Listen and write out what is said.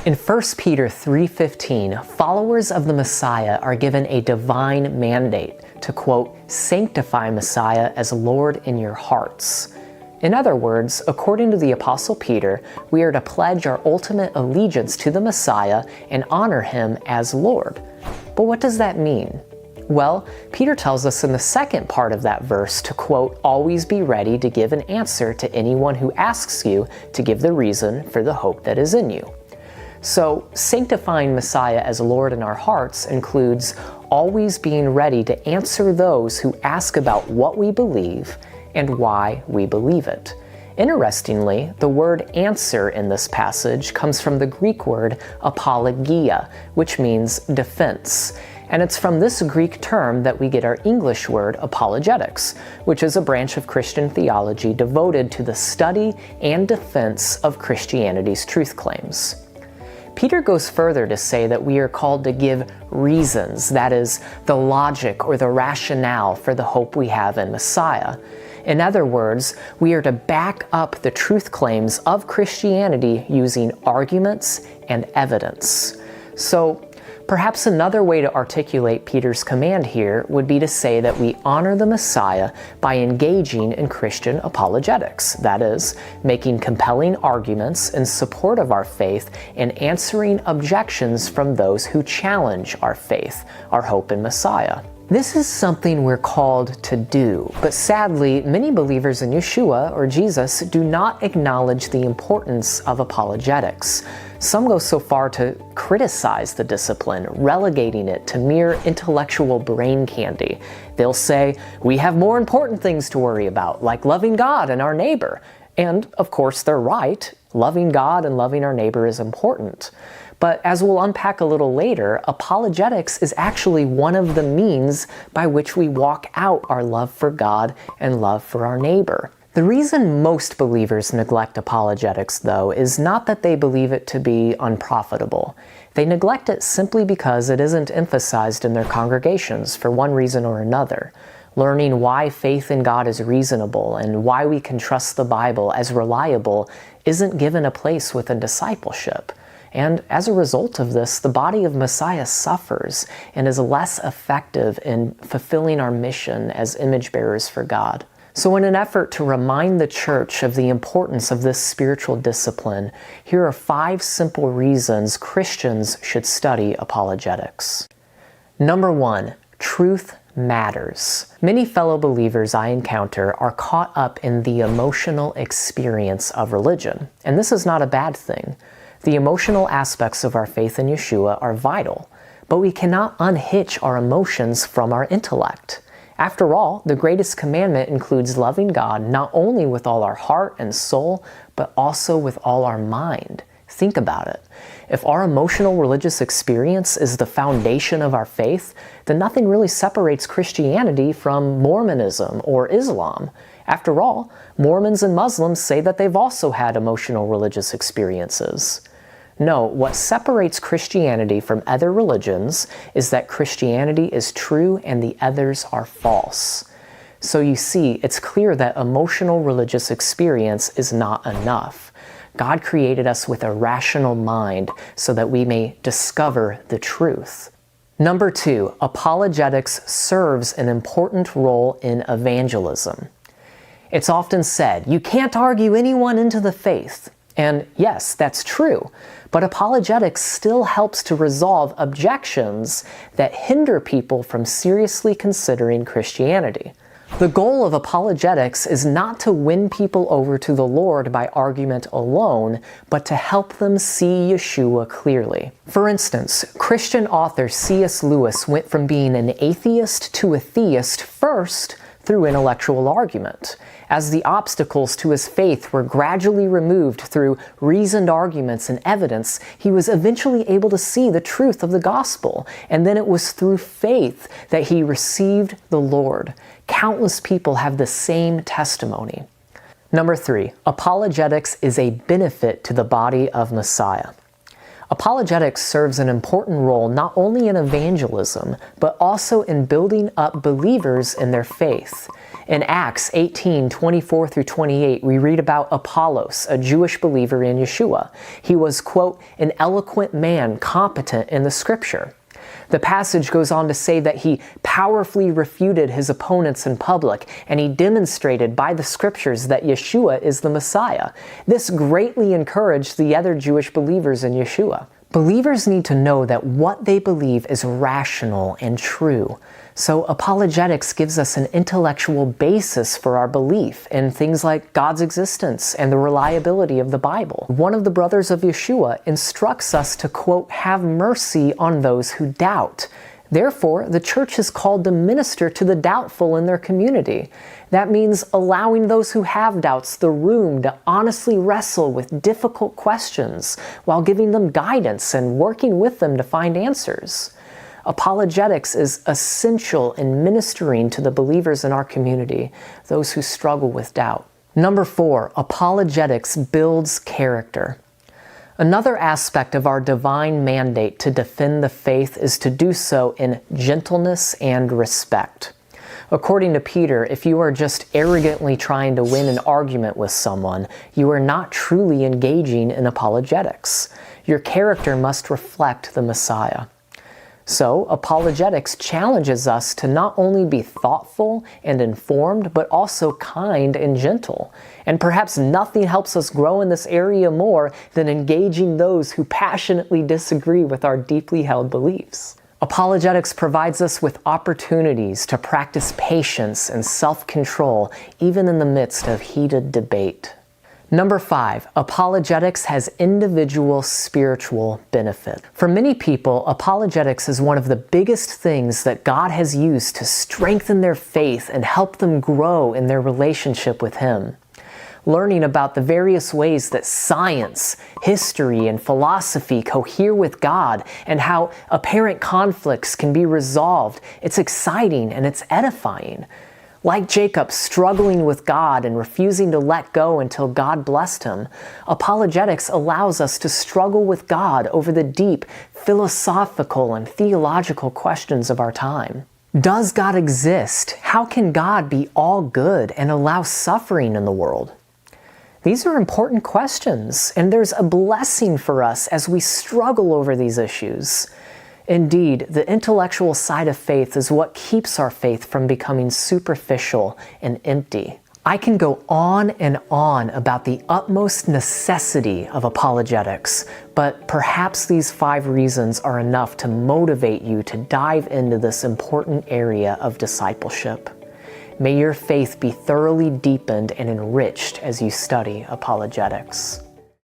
In 1 Peter 3:15, followers of the Messiah are given a divine mandate to, quote, sanctify Messiah as Lord in your hearts. In other words, according to the Apostle Peter, we are to pledge our ultimate allegiance to the Messiah and honor him as Lord. But what does that mean? Well, Peter tells us in the second part of that verse to, quote, always be ready to give an answer to anyone who asks you to give the reason for the hope that is in you. So, sanctifying Messiah as Lord in our hearts includes always being ready to answer those who ask about what we believe and why we believe it. Interestingly, the word answer in this passage comes from the Greek word apologia, which means defense. And it's from this Greek term that we get our English word apologetics, which is a branch of Christian theology devoted to the study and defense of Christianity's truth claims. Peter goes further to say that we are called to give reasons, that is, the logic or the rationale for the hope we have in Messiah. In other words, we are to back up the truth claims of Christianity using arguments and evidence. So, perhaps another way to articulate Peter's command here would be to say that we honor the Messiah by engaging in Christian apologetics, that is, making compelling arguments in support of our faith and answering objections from those who challenge our faith, our hope in Messiah. This is something we're called to do, but sadly, many believers in Yeshua or Jesus do not acknowledge the importance of apologetics. Some go so far to criticize the discipline, relegating it to mere intellectual brain candy. They'll say, we have more important things to worry about, like loving God and our neighbor. And, of course, they're right. Loving God and loving our neighbor is important. But as we'll unpack a little later, apologetics is actually one of the means by which we walk out our love for God and love for our neighbor. The reason most believers neglect apologetics, though, is not that they believe it to be unprofitable. They neglect it simply because it isn't emphasized in their congregations for one reason or another. Learning why faith in God is reasonable and why we can trust the Bible as reliable isn't given a place within discipleship. And as a result of this, the body of Messiah suffers and is less effective in fulfilling our mission as image bearers for God. So in an effort to remind the church of the importance of this spiritual discipline, here are 5 simple reasons Christians should study apologetics. Number 1, truth matters. Many fellow believers I encounter are caught up in the emotional experience of religion, and this is not a bad thing. The emotional aspects of our faith in Yeshua are vital, but we cannot unhitch our emotions from our intellect. After all, the greatest commandment includes loving God not only with all our heart and soul, but also with all our mind. Think about it. If our emotional religious experience is the foundation of our faith, then nothing really separates Christianity from Mormonism or Islam. After all, Mormons and Muslims say that they've also had emotional religious experiences. No, what separates Christianity from other religions is that Christianity is true and the others are false. So you see, it's clear that emotional religious experience is not enough. God created us with a rational mind so that we may discover the truth. Number 2, apologetics serves an important role in evangelism. It's often said, you can't argue anyone into the faith. And yes, that's true, but apologetics still helps to resolve objections that hinder people from seriously considering Christianity. The goal of apologetics is not to win people over to the Lord by argument alone, but to help them see Yeshua clearly. For instance, Christian author C.S. Lewis went from being an atheist to a theist first through intellectual argument. As the obstacles to his faith were gradually removed through reasoned arguments and evidence, he was eventually able to see the truth of the gospel, and then it was through faith that he received the Lord. Countless people have the same testimony. Number 3, apologetics is a benefit to the body of Messiah. Apologetics serves an important role not only in evangelism, but also in building up believers in their faith. In Acts 18:24 through 28, we read about Apollos, a Jewish believer in Yeshua. He was, quote, an eloquent man, competent in the scripture. The passage goes on to say that he powerfully refuted his opponents in public, and he demonstrated by the scriptures that Yeshua is the Messiah. This greatly encouraged the other Jewish believers in Yeshua. Believers need to know that what they believe is rational and true. So apologetics gives us an intellectual basis for our belief in things like God's existence and the reliability of the Bible. One of the brothers of Yeshua instructs us to, quote, have mercy on those who doubt. Therefore, the church is called to minister to the doubtful in their community. That means allowing those who have doubts the room to honestly wrestle with difficult questions while giving them guidance and working with them to find answers. Apologetics is essential in ministering to the believers in our community, those who struggle with doubt. Number 4, apologetics builds character. Another aspect of our divine mandate to defend the faith is to do so in gentleness and respect. According to Peter, if you are just arrogantly trying to win an argument with someone, you are not truly engaging in apologetics. Your character must reflect the Messiah. So, apologetics challenges us to not only be thoughtful and informed, but also kind and gentle. And perhaps nothing helps us grow in this area more than engaging those who passionately disagree with our deeply held beliefs. Apologetics provides us with opportunities to practice patience and self-control, even in the midst of heated debate. Number 5, apologetics has individual spiritual benefit. For many people, apologetics is one of the biggest things that God has used to strengthen their faith and help them grow in their relationship with Him. Learning about the various ways that science, history, and philosophy cohere with God and how apparent conflicts can be resolved, it's exciting and it's edifying. Like Jacob struggling with God and refusing to let go until God blessed him, apologetics allows us to struggle with God over the deep philosophical and theological questions of our time. Does God exist? How can God be all good and allow suffering in the world? These are important questions, and there's a blessing for us as we struggle over these issues. Indeed, the intellectual side of faith is what keeps our faith from becoming superficial and empty. I can go on and on about the utmost necessity of apologetics, but perhaps these 5 reasons are enough to motivate you to dive into this important area of discipleship. May your faith be thoroughly deepened and enriched as you study apologetics.